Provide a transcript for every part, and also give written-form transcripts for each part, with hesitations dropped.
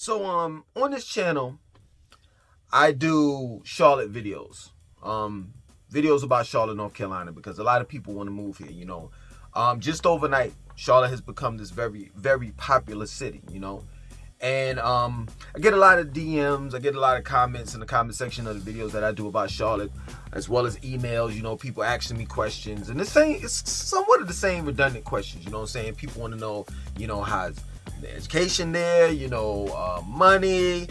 So on this channel, I do Charlotte videos. Videos about Charlotte, North Carolina, because a lot of people want to move here. Just overnight, Charlotte has become this very, very popular city. And I get a lot of DMs, I get a lot of comments in the comment section of the videos that I do about Charlotte, as well as emails, people asking me questions. And it's somewhat of the same redundant questions, you know what I'm saying? People want to know, how's the education there, money,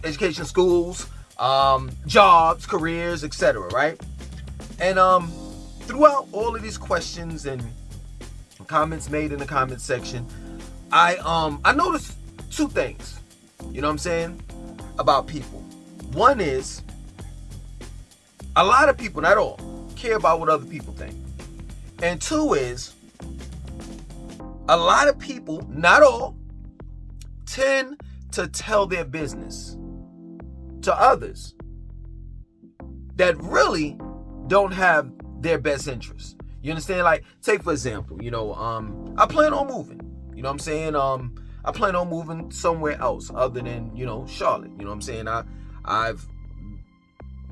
education, schools, jobs, careers, etc., right? And throughout all of these questions and comments made in the comment section, I noticed two things, about people. One is, a lot of people, not all, care about what other people think. And two is, a lot of people, not all, tend to tell their business to others that really don't have their best interests. You understand? Like, take for example, I plan on moving. You know what I'm saying? I plan on moving somewhere else other than, Charlotte. You know what I'm saying? I've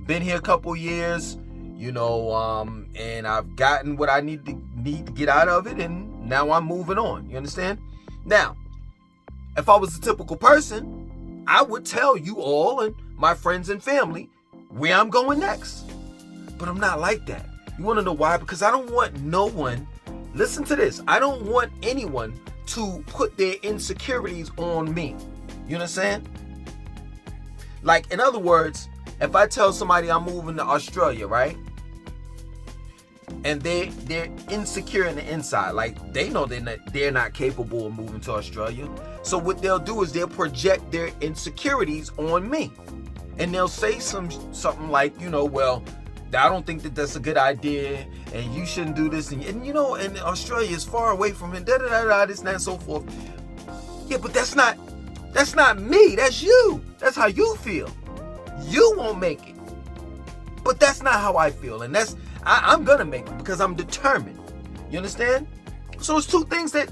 been here a couple years, and I've gotten what I need to get out of it, and now I'm moving on. You understand? Now, if I was a typical person, I would tell you all and my friends and family where I'm going next. But I'm not like that. You want to know why? Because I don't want no one, listen to this, I don't want anyone to put their insecurities on me. You understand? Like, in other words, if I tell somebody I'm moving to Australia, right? And they're insecure in the inside, like they know they're not capable of moving to Australia. So what they'll do is they'll project their insecurities on me. And they'll say something like, well, I don't think that's a good idea, and you shouldn't do this, and and Australia is far away from it, this and that and so forth. Yeah, but that's not me, that's you. That's how you feel. You won't make it. But that's not how I feel, and I'm gonna make it because I'm determined. You understand? So it's two things that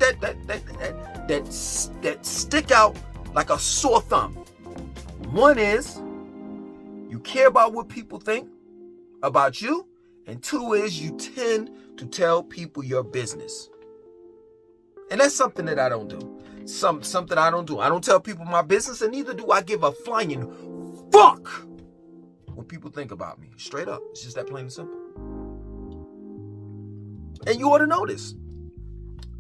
stick out like a sore thumb. One is, you care about what people think about you, and two is, you tend to tell people your business. And that's something that I don't do. Something I don't do. I don't tell people my business, and neither do I give a flying fuck what people think about me. Straight up. It's just that plain and simple. And you ought to know this.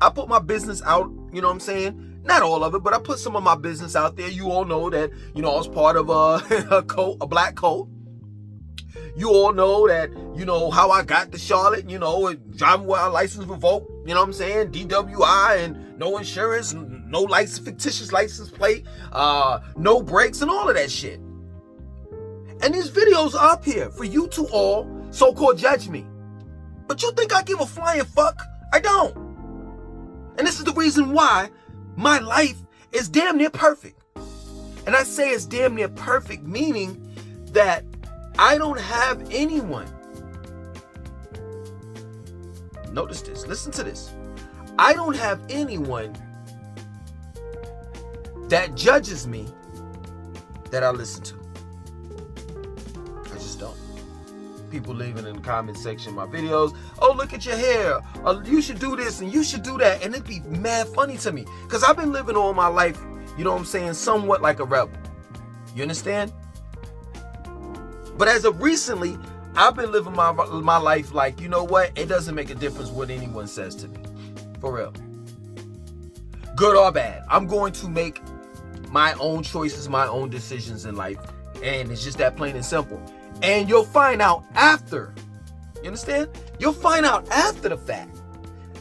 I put my business out, you know what I'm saying? Not all of it, but I put some of my business out there. You all know that, I was part of a black cult. You all know that, how I got to Charlotte, driving without license revoked, you know what I'm saying? DWI and no insurance, no fictitious license plate, no brakes and all of that shit. And these videos are up here for you to all so-called judge me. But you think I give a flying fuck? I don't. And this is the reason why my life is damn near perfect. And I say it's damn near perfect, meaning that I don't have anyone. Notice this. Listen to this. I don't have anyone that judges me that I listen to. I just don't. People leaving in the comment section of my videos, oh, look at your hair, you should do this and you should do that, and it'd be mad funny to me because I've been living all my life, you know what I'm saying, somewhat like a rebel. You understand? But as of recently, I've been living my life like, you know what, it doesn't make a difference what anyone says to me. For real. Good or bad, I'm going to make my own choices, my own decisions in life, and it's just that plain and simple. And you'll find out after. You understand? You'll find out after the fact.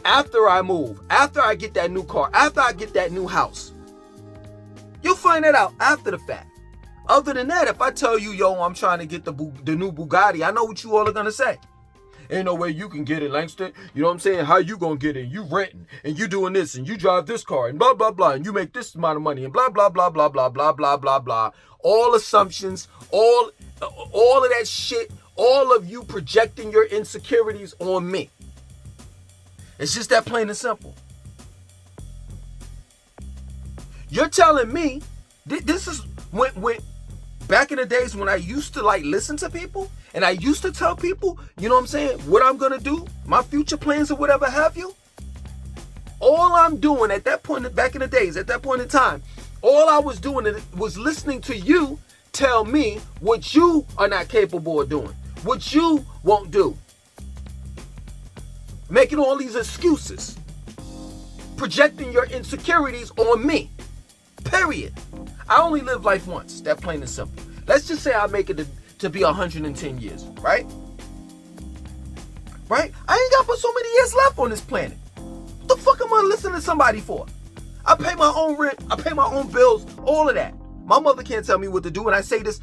After I move, after I get that new car, after I get that new house. You'll find that out after the fact. Other than that, if I tell you, yo, I'm trying to get the new Bugatti, I know what you all are going to say. Ain't no way you can get it, Langston. You know what I'm saying? How you going to get it? You renting, and you doing this, and you drive this car, and blah, blah, blah, and you make this amount of money, and blah, blah, blah, blah, blah, blah, blah, blah, blah. All assumptions, all of that shit, all of you projecting your insecurities on me. It's just that plain and simple. You're telling me this is when back in the days when I used to like listen to people and I used to tell people, you know what I'm saying, what I'm gonna do, my future plans or whatever have you. All I'm doing at that point, back in the days, at that point in time, all I was doing was listening to you tell me what you are not capable of doing, what you won't do. Making all these excuses, projecting your insecurities on me. Period. I only live life once. That plain and simple. Let's just say I make it to be 110 years, right? Right? I ain't got but so many years left on this planet. What the fuck am I listening to somebody for? I pay my own rent. I pay my own bills. All of that. My mother can't tell me what to do, and I say this.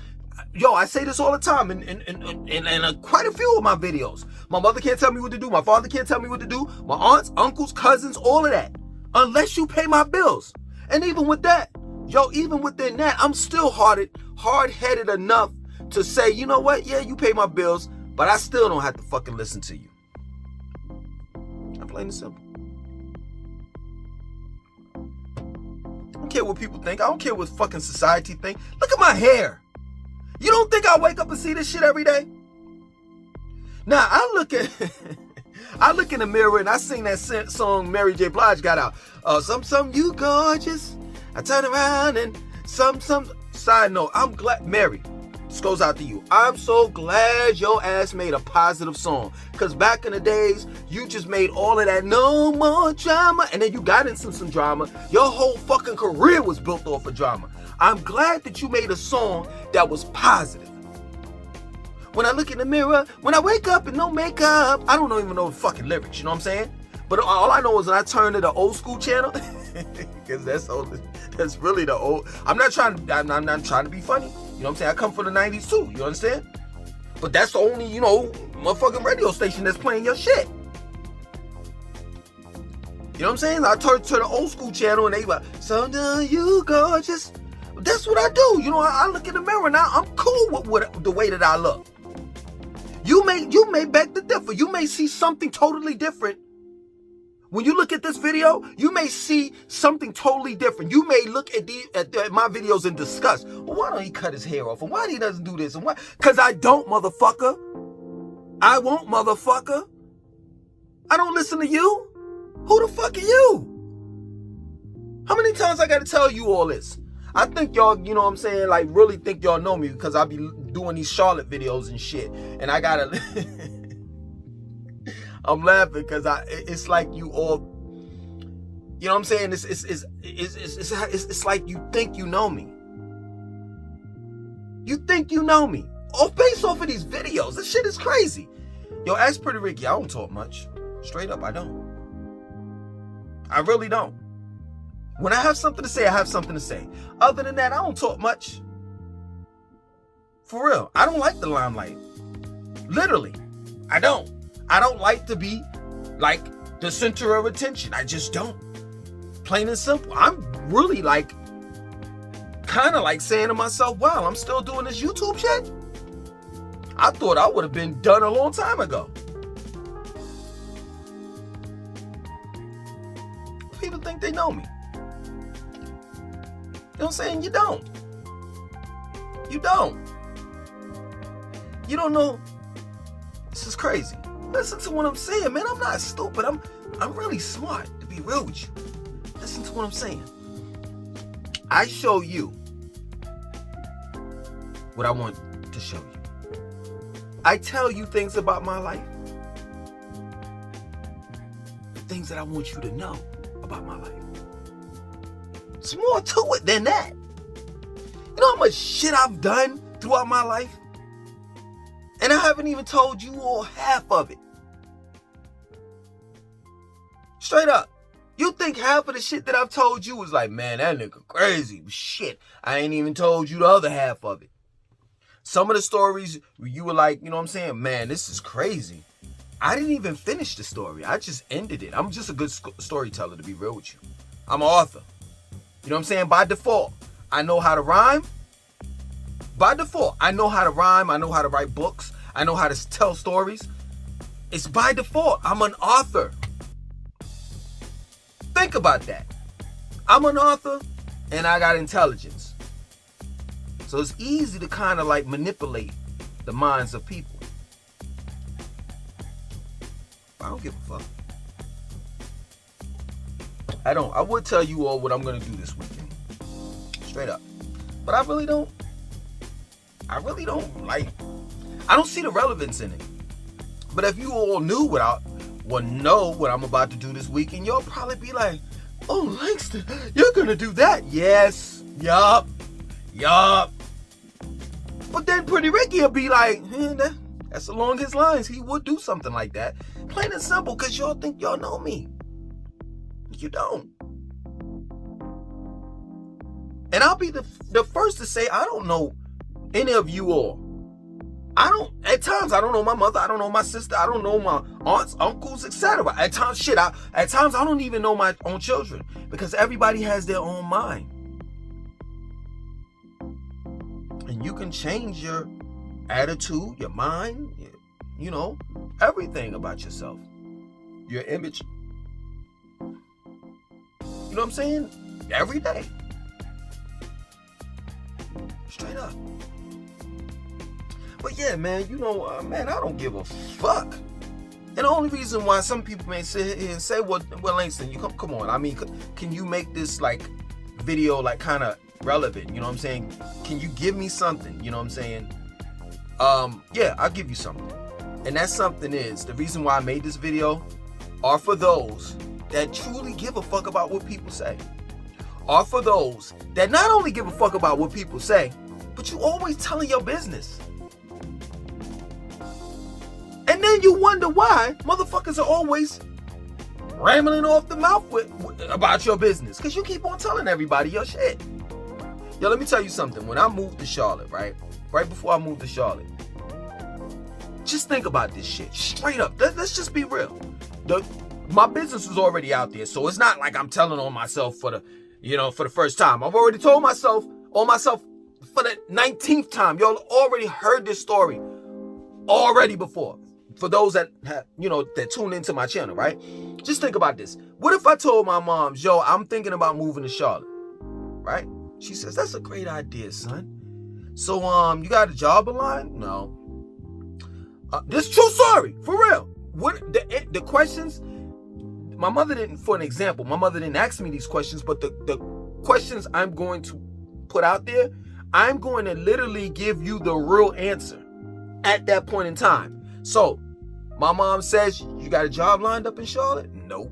I say this all the time in quite a few of my videos. My mother can't tell me what to do. My father can't tell me what to do. My aunts, uncles, cousins, all of that. Unless you pay my bills. And even with that, even within that, I'm still hard-headed enough to say, you know what? Yeah, you pay my bills, but I still don't have to fucking listen to you. I'm plain and simple. I don't care what people think. I don't care what fucking society think. Look at my hair. You don't think I wake up and see this shit every day? Now, I look in the mirror and I sing that song Mary J. Blige got out. Some you gorgeous. I turn around and some. Side note, I'm glad, Mary, this goes out to you. I'm so glad your ass made a positive song. Because back in the days, you just made all of that no more drama. And then you got into some drama. Your whole fucking career was built off of drama. I'm glad that you made a song that was positive. When I look in the mirror, when I wake up and no makeup, I don't even know the fucking lyrics, you know what I'm saying? But all I know is when I turn to the old school channel, because that's really the old. I'm not trying to be funny. You know what I'm saying? I come from the 90s too, you understand? But that's the only, motherfucking radio station that's playing your shit. You know what I'm saying? I turn to the old school channel and they like, so you gorgeous. That's what I do. I look in the mirror now. I'm cool with the way that I look. You may beg to differ. You may see something totally different. When you look at this video, you may see something totally different. You may look at my videos in disgust. Well, why don't he cut his hair off? And why he doesn't do this? And why? Because I don't, motherfucker. I won't, motherfucker. I don't listen to you. Who the fuck are you? How many times I got to tell you all this? I think y'all, you know what I'm saying, like really think y'all know me because I be doing these Charlotte videos and shit. And I gotta, I'm laughing because it's like you all, you know what I'm saying? It's like you think you know me. You think you know me. Based off of these videos. This shit is crazy. Yo, ask Pretty Ricky, I don't talk much. Straight up, I don't. I really don't. When I have something to say, I have something to say. Other than that, I don't talk much. For real. I don't like the limelight. Literally. I don't. I don't like to be like the center of attention. I just don't. Plain and simple. I'm really like, kind of like saying to myself, wow, I'm still doing this YouTube shit? I thought I would have been done a long time ago. People think they know me. You know what I'm saying? You don't. You don't. You don't know. This is crazy. Listen to what I'm saying, man. I'm not stupid. I'm really smart, to be real with you. Listen to what I'm saying. I show you what I want to show you. I tell you things about my life. Things that I want you to know about my life. It's more to it than that. You know how much shit I've done throughout my life? And I haven't even told you all half of it. Straight up. You think half of the shit that I've told you is like, man, that nigga crazy. Shit, I ain't even told you the other half of it. Some of the stories you were like, you know what I'm saying? Man, this is crazy. I didn't even finish the story. I just ended it. I'm just a good storyteller, to be real with you. I'm an author. You know what I'm saying? By default, I know how to rhyme. By default, I know how to rhyme. I know how to write books. I know how to tell stories. It's by default. I'm an author. Think about that. I'm an author. and I got intelligence. So it's easy to kind of like manipulate the minds of people. I don't give a fuck. I don't. I would tell you all what I'm going to do this weekend. Straight up. But I really don't like, I don't see the relevance in it. But if you all knew what know what I'm about to do this weekend, you'll probably be like, oh, Langston, you're going to do that. Yes. Yup. But then Pretty Ricky will be like, that's along his lines. He would do something like that. Plain and simple, because y'all think y'all know me. You don't. And I'll be the first to say, I don't know any of you all. At times, I don't know my mother. I don't know my sister. I don't know my aunts, uncles, etc. At times, I don't even know my own children, because everybody has their own mind. And you can change your attitude, your mind, everything about yourself. Your image. You know what I'm saying? Every day. Straight up. But yeah, man, I don't give a fuck. And the only reason why some people may sit here and say, well, Langston, you come on. I mean, can you make this like video like kind of relevant? You know what I'm saying? Can you give me something? You know what I'm saying? Yeah, I'll give you something. And that something is, the reason why I made this video are for those that truly give a fuck about what people say. Are for those that not only give a fuck about what people say, but you always telling your business. And then you wonder why motherfuckers are always rambling off the mouth about your business. Because you keep on telling everybody your shit. Yo, let me tell you something. When I moved to Charlotte, right before I moved to Charlotte, just think about this shit. Straight up. Let's just be real. My business was already out there, so it's not like I'm telling on myself for the first time. I've already told myself for the 19th time. Y'all already heard this story already before. For those that have, that tune into my channel, right? Just think about this. What if I told my mom, yo, I'm thinking about moving to Charlotte, right? She says, that's a great idea, son. So, you got a job online? No. This true story, for real. What the questions? My mother didn't, for an example, my mother didn't ask me these questions, but the questions I'm going to put out there, I'm going to literally give you the real answer at that point in time. So, my mom says, you got a job lined up in Charlotte? Nope.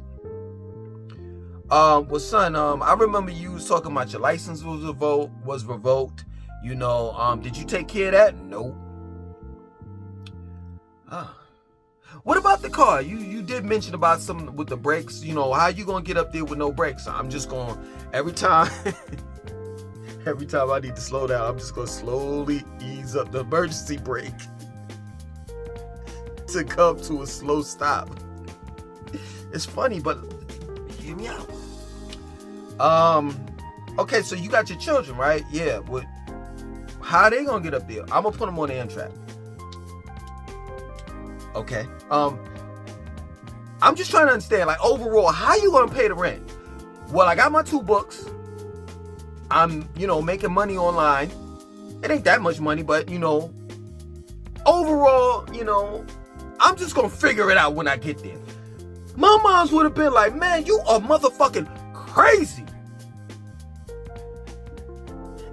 Well, son, I remember you was talking about your license was revoked. Did you take care of that? Nope. What about the car? You did mention about something with the brakes. How you gonna get up there with no brakes? I'm just going every time I need to slow down, I'm just gonna slowly ease up the emergency brake to come to a slow stop. It's funny, but hear me out. Okay, so you got your children, right? Yeah. How are they gonna get up there? I'm gonna put them on the Amtrak. Okay. I'm just trying to understand, like, overall, how you gonna pay the rent? Well, I got my 2 books. I'm, making money online. It ain't that much money, but, overall, I'm just gonna figure it out when I get there. My moms would have been like, man, you are motherfucking crazy.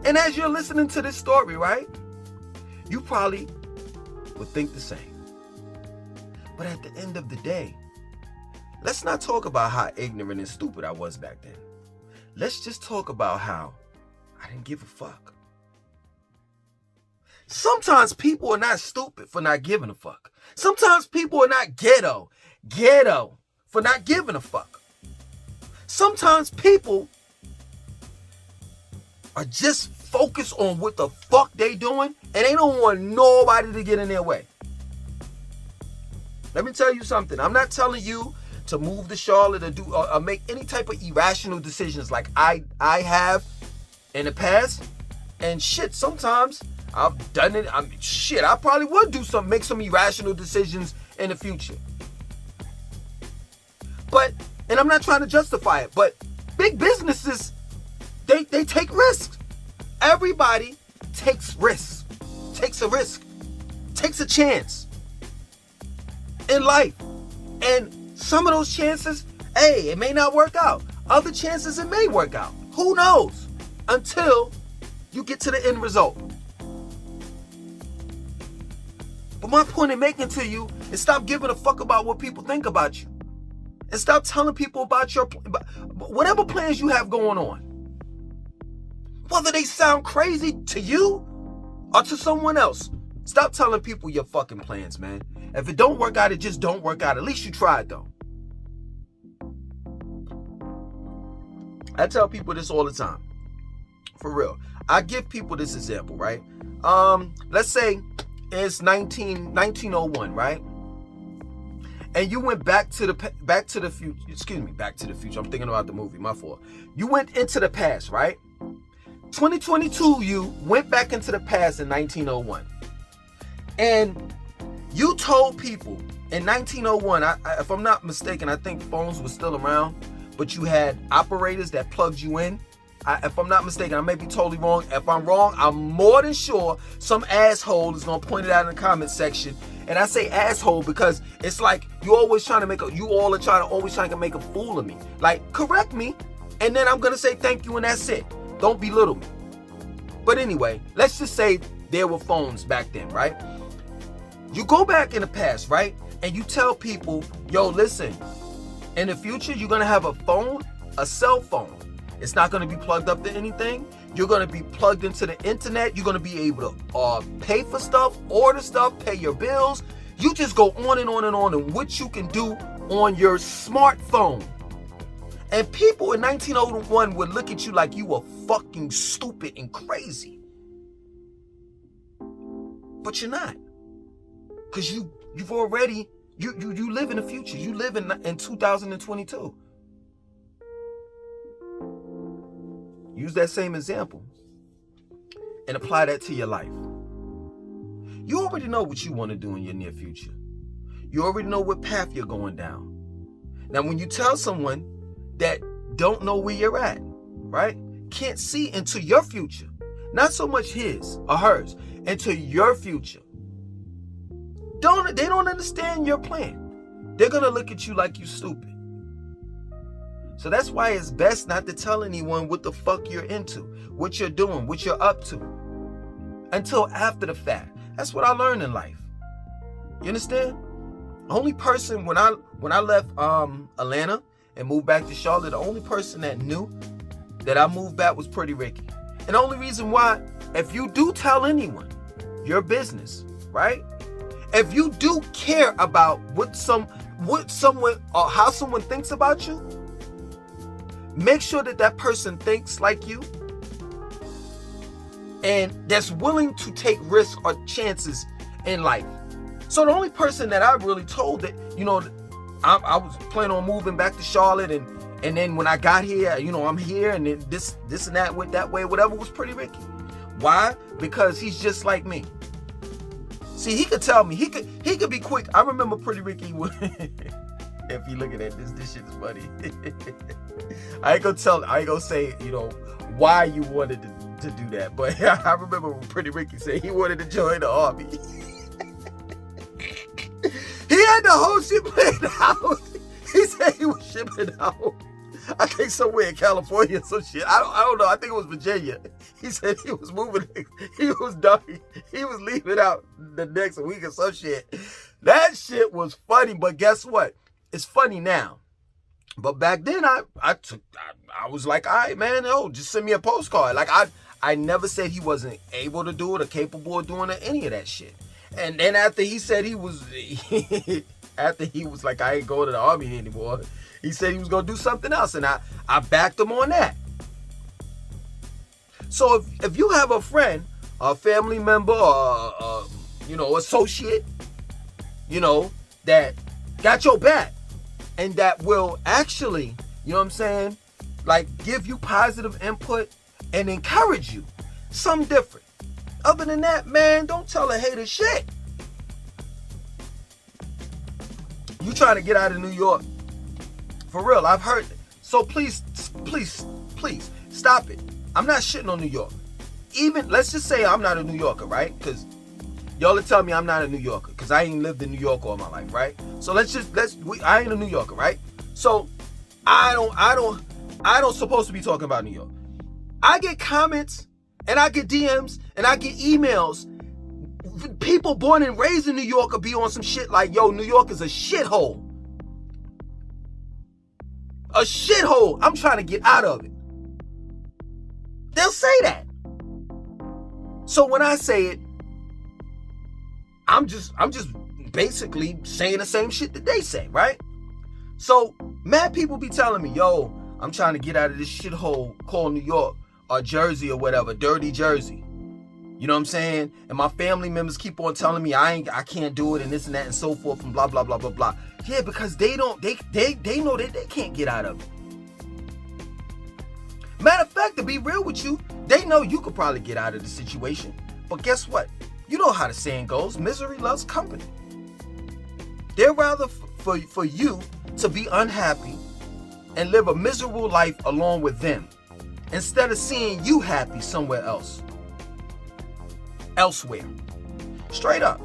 And as you're listening to this story, right, you probably would think the same. But at the end of the day, let's not talk about how ignorant and stupid I was back then. Let's just talk about how I didn't give a fuck. Sometimes people are not stupid for not giving a fuck. Sometimes people are not ghetto for not giving a fuck. Sometimes people are just focused on what the fuck they doing, and they don't want nobody to get in their way. Let me tell you something. I'm not telling you to move to Charlotte or do or make any type of irrational decisions like I have in the past. And shit, sometimes I've done it. I probably would make some irrational decisions in the future. And I'm not trying to justify it, but big businesses They take risks. Everybody takes risks. Takes a risk. Takes a chance in life. And some of those chances, hey, it may not work out. Other chances it may work out. Who knows? Until you get to the end result. But my point in making to you is stop giving a fuck about what people think about you. And stop telling people about your whatever plans you have going on. Whether they sound crazy to you or to someone else. Stop telling people your fucking plans, man. If it don't work out, it just don't work out. At least you tried, though. I tell people this all the time. For real. I give people this example, right? Let's say it's 1901, right? And you went back to the future. Excuse me, Back to the Future. I'm thinking about the movie, my fault. You went into the past, right? 2022, you went back into the past in 1901. And you told people in 1901, if I'm not mistaken, I think phones were still around, but you had operators that plugged you in. If I'm not mistaken, I may be totally wrong. If I'm wrong, I'm more than sure some asshole is going to point it out in the comment section. And I say asshole because it's like you always trying to make a fool of me. Like, correct me, and then I'm going to say thank you and that's it. Don't belittle me. But anyway, let's just say there were phones back then, right? You go back in the past, right? And you tell people, yo, listen, in the future, you're going to have a phone, a cell phone. It's not going to be plugged up to anything. You're going to be plugged into the internet. You're going to be able to pay for stuff, order stuff, pay your bills. You just go on and on and on and what you can do on your smartphone. And people in 1901 would look at you like you were fucking stupid and crazy. But you're not. Because you've already, you live in the future. You live in 2022. Use that same example and apply that to your life. You already know what you want to do in your near future. You already know what path you're going down. Now, when you tell someone that don't know where you're at, right? Can't see into your future, not so much his or hers, into your future. They don't understand your plan. They're going to look at you like you stupid. So that's why it's best not to tell anyone what the fuck you're into, what you're doing, what you're up to, until after the fact. That's what I learned in life. You understand? Only person when I left Atlanta and moved back to Charlotte, the only person that knew that I moved back was Pretty Ricky. And the only reason why, if you do tell anyone your business, right? If you do care about what someone or how someone thinks about you, make sure that person thinks like you and that's willing to take risks or chances in life. So the only person that I really told that, I was planning on moving back to Charlotte and then when I got here, I'm here and then this and that went that way, whatever, was Pretty Ricky. Why? Because he's just like me. See, he could tell me, he could be quick. I remember Pretty Ricky would if you looking at this shit is funny. I ain't gonna say, why you wanted to do that. But I remember when Pretty Ricky said he wanted to join the army. He had the whole shit planned out. He said he was shipping out, I think somewhere in California or some shit. I don't know. I think it was Virginia. He said he was moving. He was done. He was leaving out the next week or some shit. That shit was funny. But guess what? It's funny now. But back then, I was like, all right, man, just send me a postcard. Like, I never said he wasn't able to do it or capable of doing any of that shit. And then after he said after he was like, I ain't going to the army anymore, he said he was going to do something else. And I backed him on that. So if you have a friend, a family member, or associate, that got your back and that will actually, like give you positive input and encourage you, something different. Other than that, man, don't tell a hater shit. You trying to get out of New York. For real, I've heard. So please please, please, stop it. I'm not shitting on New York. Even, let's just say I'm not a New Yorker, right? Because y'all are telling me I'm not a New Yorker because I ain't lived in New York all my life, right? So I ain't a New Yorker, right? So I don't supposed to be talking about New York. I get comments and I get DMs and I get emails. People born and raised in New York will be on some shit like, yo, New York is a shithole. A shithole. I'm trying to get out of it. They'll say that. So when I say it, I'm just basically saying the same shit that they say, right? So mad people be telling me, yo, I'm trying to get out of this shithole called New York or Jersey or whatever, dirty Jersey. You know what I'm saying? And my family members keep on telling me I can't do it and this and that and so forth and blah blah blah blah blah. Yeah, because they know that they can't get out of it. Matter of fact, to be real with you, they know you could probably get out of the situation. But guess what? You know how the saying goes, misery loves company. They'd rather for you to be unhappy and live a miserable life along with them instead of seeing you happy somewhere else. Elsewhere. Straight up.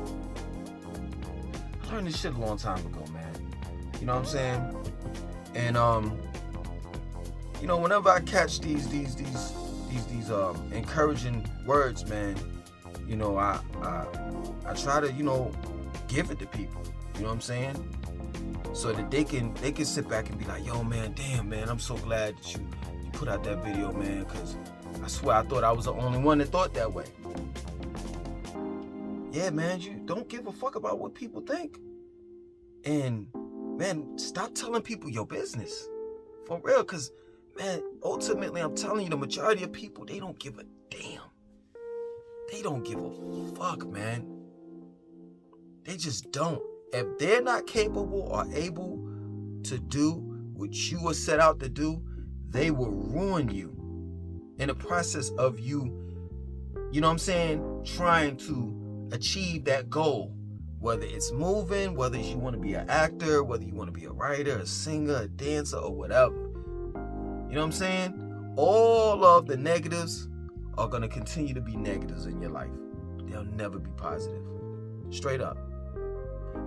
I learned this shit a long time ago, man. You know what I'm saying? And you know, whenever I catch these encouraging words, man, you know, I try to, you know, give it to people. You know what I'm saying? So that they can sit back and be like, yo, man, damn, man, I'm so glad that you put out that video, man, because I swear I thought I was the only one that thought that way. Yeah, man, you don't give a fuck about what people think. And, man, stop telling people your business. For real, because, man, ultimately, I'm telling you, the majority of people, they don't give a damn. They don't give a fuck, man. They just don't. If they're not capable or able to do what you were set out to do, they will ruin you in the process of you, you know what I'm saying, trying to achieve that goal. Whether it's moving, whether you want to be an actor, whether you want to be a writer, a singer, a dancer, or whatever. You know what I'm saying? All of the negatives are going to continue to be negatives in your life. They'll never be positive. Straight up.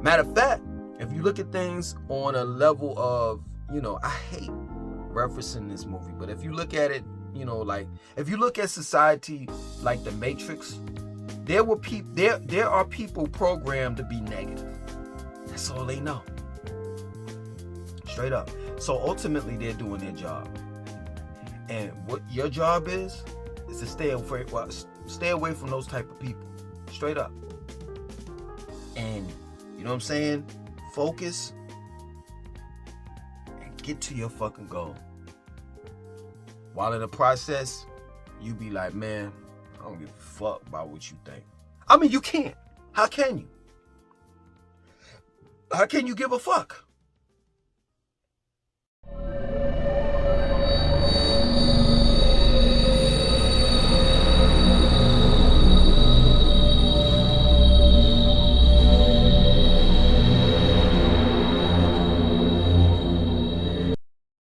Matter of fact, if you look at things on a level of, you know, I hate referencing this movie, but if you look at it, you know, like, if you look at society like the Matrix, there are people programmed to be negative. That's all they know. Straight up. So ultimately, they're doing their job. And what your job is to stay away from those type of people. Straight up. And you know what I'm saying? Focus and get to your fucking goal. While in the process, you be like, man, I don't give a fuck about what you think. I mean, you can't. How can you? How can you give a fuck?